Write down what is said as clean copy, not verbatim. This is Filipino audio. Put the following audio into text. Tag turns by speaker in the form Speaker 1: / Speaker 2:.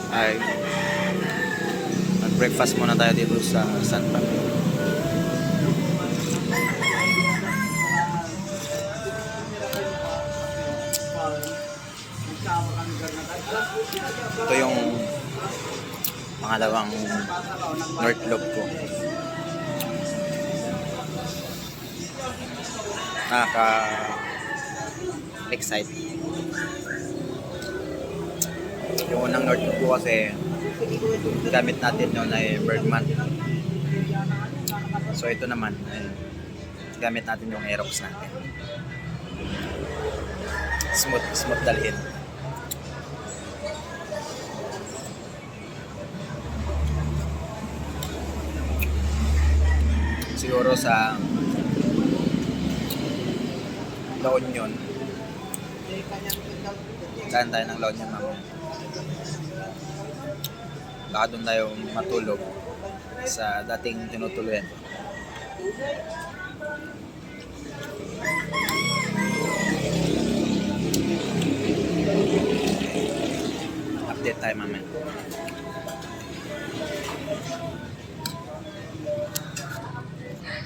Speaker 1: ay mag-breakfast muna tayo dito sa San Pablo. Ito yung pangalawang North Loop ko. Nakaka-excite. Yung unang North Loop ko kasi gamit natin yun ay Bergman. So ito naman ay gamit natin yung Aerox natin. Smooth dalhin. Siguro sa La Union. Saan tayo ng La Union mamaya? Baka doon tayo matulog sa dating tinutuluyan. Update tayo mamaya.